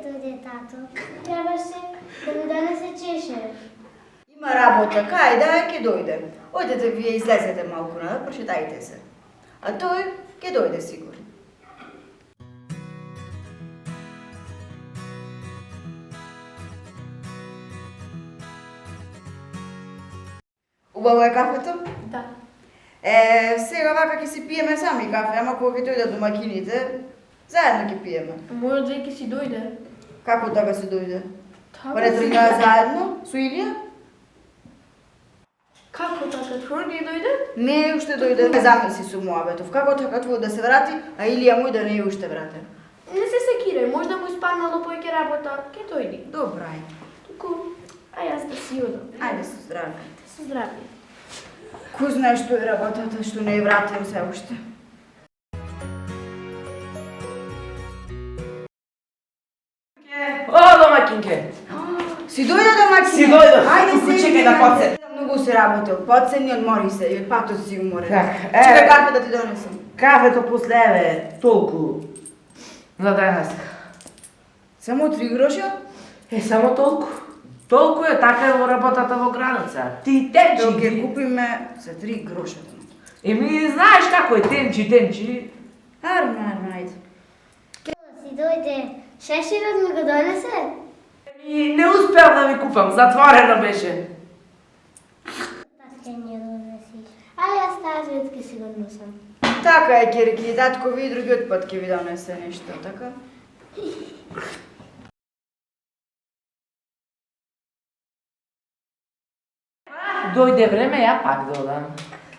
дојде тато? Требаше да ми донесе чешир. Има работа, кај да ќе дојде. Ојдете вие излезете малку надвор, прошетајте се. А тој ќе дојде сигурно. Убаво е кафето? Да. Сега вака ќе си пиеме сами кафе, ама кога ќе дојдат домакините, заедно ќе пиеме. Мојот зејки си дојде. Како така се дојде? Така Па не си тргнаа заедно со Илија? Како така? Твој дојде? Не е уште дојде. Не замисли со муабетов. Како така твој да се врати, а Илија мој да не е уште вратен? Не се секирај, можда му испаднало поеќе работа, ќе дојди. Добра е. Туку, а јас да си одам. Ајде со здраве. Со здравје. Кој знае што е работата, што не е вратен се уште. О, домакинке! Си дојде домакине? Си дојдов. Ајде Туку се. чекај да подсед. Многу се работел. Подсед и одмори се, и од патот си уморен. Так, Чекај кафе да ти донесам. Кафето после еве толку. За денес. Само 3 гроша? Само толку. Толку е, така е во работата во граница. Ти тенчи. Тоа ќе купиме за 3 гроша. Еми, знаеш како е тенчи. Арно, ајде. Си дојде шеширот ми го донесе? Еми, не успеав да ми купам, затворено беше. Татке ни ја донеси. А јас таа ветки си го носам. Така е, ќе реки татко ви другиот пат ќе ви донесе нешто, така? Дојде време, ја пак додам.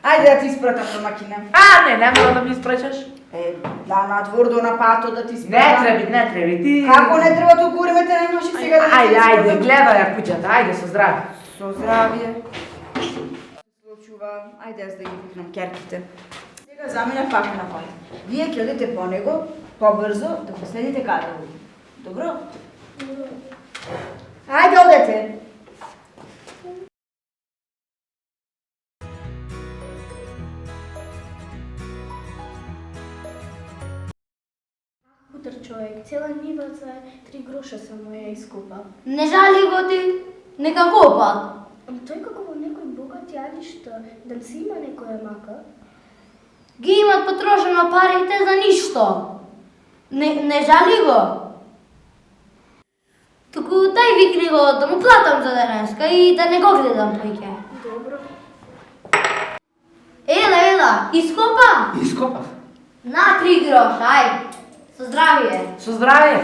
Ајде да ти испратам домакине. Не мора да ми испречаш. Да, надвор до на патот да ти испратам. Не треби, ти... Како не треба толку време те не ноши сега да ти Ајде, гледај ја куќата, ајде со здраве. Со здравје. Случува, ајде јас да ги викнам керките. Сега за мене пак на пат. Вие ќе одите по него, побрзо, да го следите каде оди. Добро? Ајде одете. Утр човек, цела нива за 3 гроша само ја искупа. Не жали го ти, нека копа. Тој како во некој богат јадишта, да си има некоја мака. Ги имат потрошено парите за ништо. Не жали го. Туку тај викни го да му платам за денеска и да не го гледам поиќе. Добро. Ела, ископа? Ископав. На 3 гроша, ај. Со здравје. Со здравје.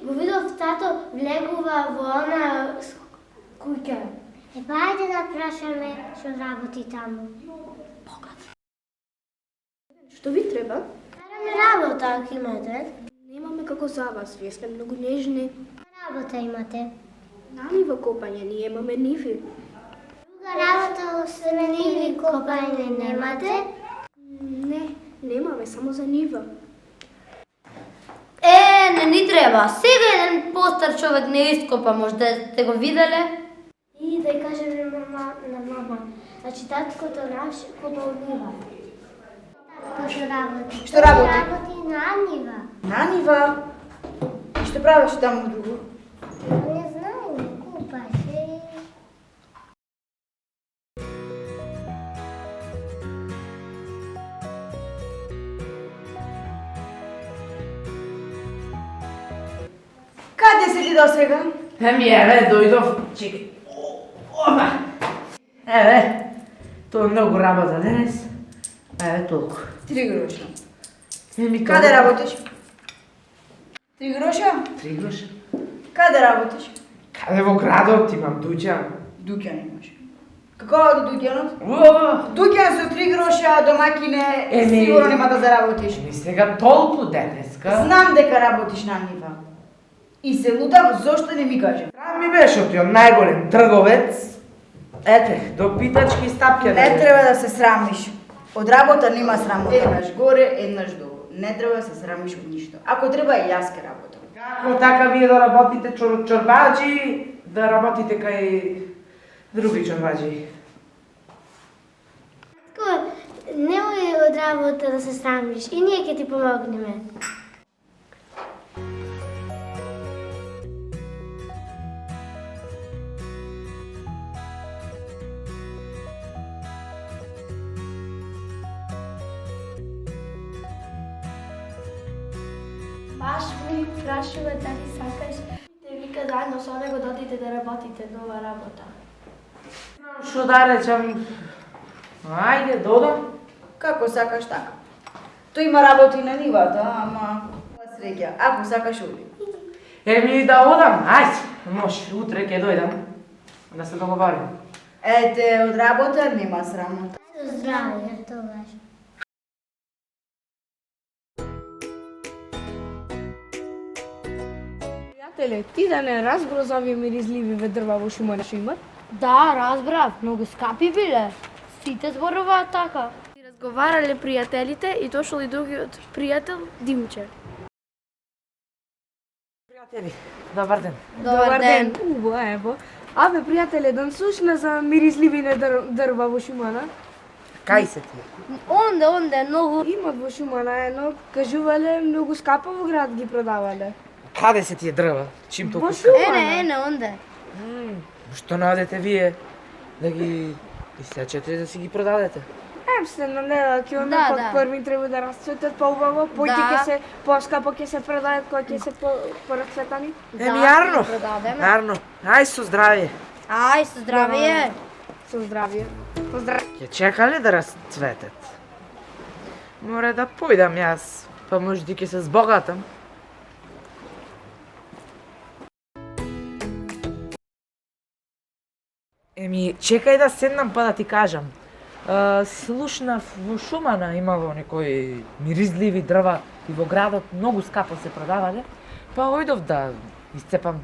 Го видов тато влегува во она куќа. Па ајде да прашаме што работи таму. Што ви треба? Караме работа, ако имате. Немаме како за вас, вие сте многу нежни. Работа имате. На нива копање, ние имаме ниви. Друга работа освен ниви копање немате? Не, немаме, само за нива. Не ни треба. Сега еден постар човек не ископа, можда сте го виделе? И да ја кажеме на мама. Значи таткото наш копа од нива. Таткото што работи? Што работи? Работи на нива. На нива. И што правиш таму друго? Не знаеме, купаше. Каде си ти до сега? Еми, еве, дојдов, чекај. Опа! Еве, тоа е многу работа денес. Еве, толку. 3 гроша. Еми, Каде работиш? 3 гроша? 3 гроша. Каде работиш? Каде во градот имам дуќан? Дуќан имаш. Како оди дуќанот? О, Дуќан со 3 гроша, домакине, Еми. сигурно нема да заработиш. ми сега толку денеска. Знам дека работиш на нива. И се лутам, зошто не ми кажа? Срам ми беше од тој најголем трговец. Ете, до питачки стапки. Не треба да се срамиш. Од работа нема срамота. Еднаш горе, еднаш долу. Не треба да се срамиш од ништо. Ако треба и јас ке работам. Како така вие да работите чорбаджи, да работите кај други чорбаџи. Татко, немој од работа да се срамиш и ние ќе ти помогнеме. Баш ми прашува дали сакаш. Те вика заедно со него да одите да работите нова работа. Што да речам? Ајде, додам. Како сакаш така. Тој има работа и на нивата, ама среќа. Ако сакаш оди. Еми да одам, ајде, може, утре ќе дојдам. Да се договорим. Ете, од работа нема срамота. Здравје, тогаш. Пријателе, ти да не разбра за овие миризливи дрва во шумата што имат? Да, разбрав, многу скапи биле. Сите зборуваат така. Разговарале пријателите и дошол и другиот пријател Димче. Пријатели, добар ден. Добар ден. Убаво, ево. Абе, пријателе, да слушна за миризливите дрва во шумана. Кај се ти? Онде, многу. Имат во шумана едно, кажувале, многу скапа во град ги продавале. Каде се тие дрва? Чим толку Во скапи? Ене, онде. Што наодете вие да ги исечете и да си ги продадете? Се на недела ќе онде Да, пак да. први треба да расцветат поубаво, појќе Да. ќе се поскапо ќе се продаат, кои ќе се порасцветани. Еми, јарно. ќе продадеме. Јарно. Ај со здравје. Ај, со здравие. Со здравје. Поздрав. Ќе чекале да расцветат. Море да појдам јас, па можда ќе се збогатам. Еми, чекај да седнам па да ти кажам. Слушнав во шумана имало некои миризливи дрва и во градот многу скапо се продавале, па ојдов да исцепам.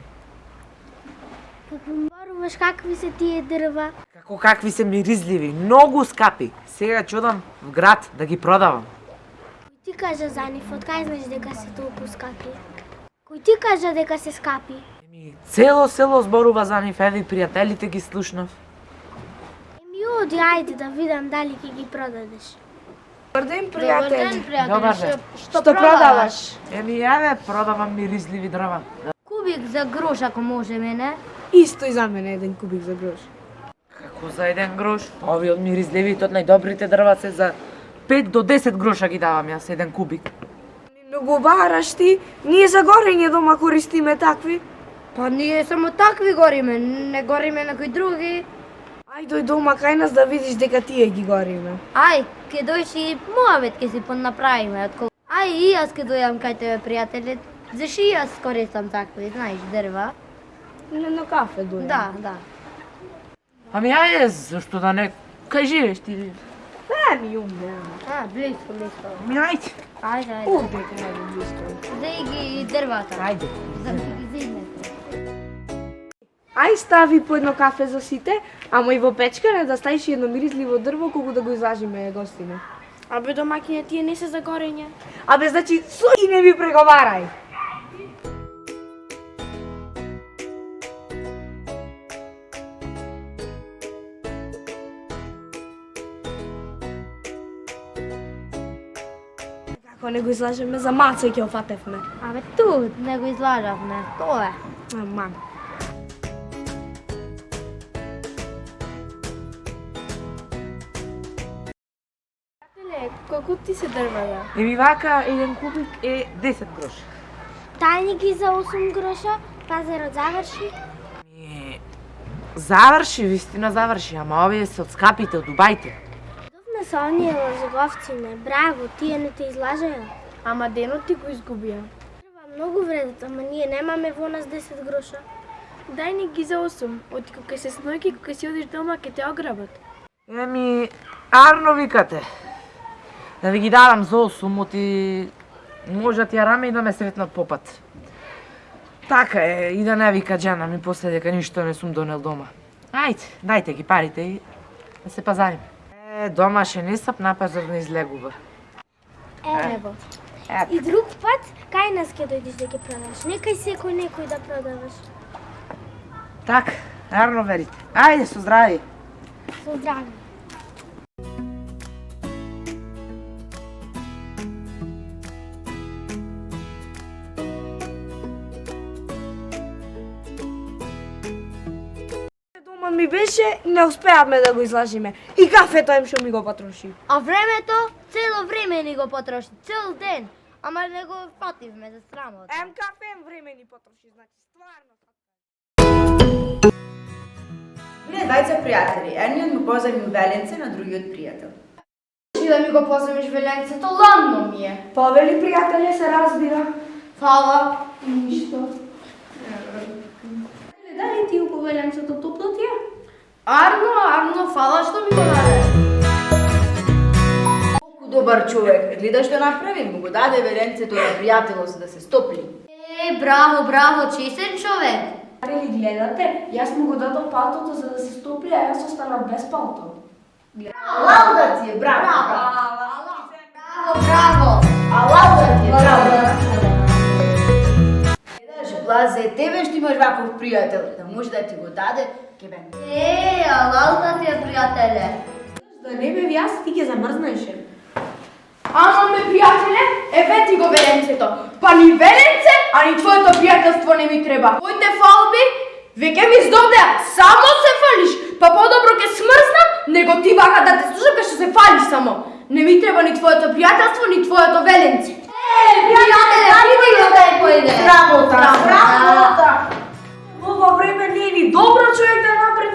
Зборуваш какви се тие дрва? Како какви се миризливи, многу скапи. Сега чудам в град да ги продавам. Кој ти кажа за нив, од кај знаеш дека се толку скапи? Кој ти кажа дека се скапи? Еми, цело село зборува за нив, еви пријателите ги слушнав. Еми оди, ајде да видам дали ќе ги продадеш. Добар ден, Добар ден, пријатели. пријатели. Добар ден. Што Што продаваш? Еми, јаве, продавам миризливи дрва. Кубик за грош ако може мене. Исто и за мене еден кубик за грош. Како за еден грош? Ови од миризливите, од најдобрите дрва се за 5 до 10 гроша ги давам јас, еден кубик. Многу бараш ти, ние за горење дома користиме такви. Па ние само такви гориме, не гориме на кои други. Ај дој дома кај нас да видиш дека тие ги гориме. Ај, ке дојш и муавет ке си понаправиме. Ај, и јас ке дојам кај тебе, пријателе. Заши и јас користам такви, знаеш, дрва. На кафе дојам. Да. Ами ајде, зашто да не... Кај живееш ти? Ми умне. А, близко. Ами ајде. Ајде. Овде кај ми близко. Зај ги дрвата. Ајде. За да ги зиднете. Ај стави по едно кафе за сите, ама и во печкане да ставиш едно миризливо дрво колку да го излажиме гостине. Абе, домаќине, тие не се за горење. Абе, значи, и не ми преговарај. Како не го излажеме за маца ќе офатевме. Абе, ту не го излажавме, тоа е. Мам. Колку ти се дрвата? Еми вака, еден кубик е 10 гроша. Тајни ги за 8 гроша, пазарот заврши. Еми, заврши, вистина заврши, ама овие се од скапите, од Дубајте. Довме со оние лозоговци, браво, тие не те излажаја. Ама денот ти го изгубија. Треба многу вредат, ама ние немаме во нас 10 гроша. Дај ни ги за 8. Оти кога се снојки, кога си одиш дома, ќе те ограбат. Еми, арно викате. Да ви ги дадам за 8, оти можат ја раме и да ме сретнат попат. Така е, и да не вика жена ми после дека ништо не сум донел дома. Ајде, дајте ги парите и да се пазарим. Дома ше не сап на пазар не излегува. Ево. И друг пат, кај нас ќе дојдеш да ги продаваш? Некај секој некој да продаваш. Так, арно верите. Ајде, со здрави. Со здраве. Дома ми беше, не успеавме да го излажиме. И кафето им што ми го потроши. А времето, цело време ни го потроши, цел ден. Ама не го фативме за срамота. Кафе време ни потроши, значи стварно. Биле двајца пријатели, едниот му позајми веленце на другиот пријател. И да ми го поземеш веленцето, ладно ми е. Повели пријателе се разбира. Фала. Ништо. Дали ти го веленцето топло ти е? Арно, фала што ми го даде. Колку добар човек, гледа што направи, му го даде веленцето на пријателот за да се стопли. Браво, честен човек. Или гледате, јас му го дадов палтото за да се стопли, а јас останав без палто. Алал да ти е, браво! Браво. Алал да ти е, браво! Гледаш, Блазе, тебе што имаш ваков пријател, да може да ти го даде, ке бе. Алал да ти е, пријателе. Да не бев јас, ти ќе замрзнеше. Ама ме пријателе, еве ти го веленцето. Па ни веленце, а ни твоето пријателство не ми треба. Твоите фалби веќе ми здобдеа, само се фалиш. Па подобро ќе смрзнам, него ти вака да те слушам кај што се фалиш само. Не ми треба ни твоето пријателство, ни твоето веленце. Пријателе, да е поиде. Работа! Во ова време не е ни добро човек да напред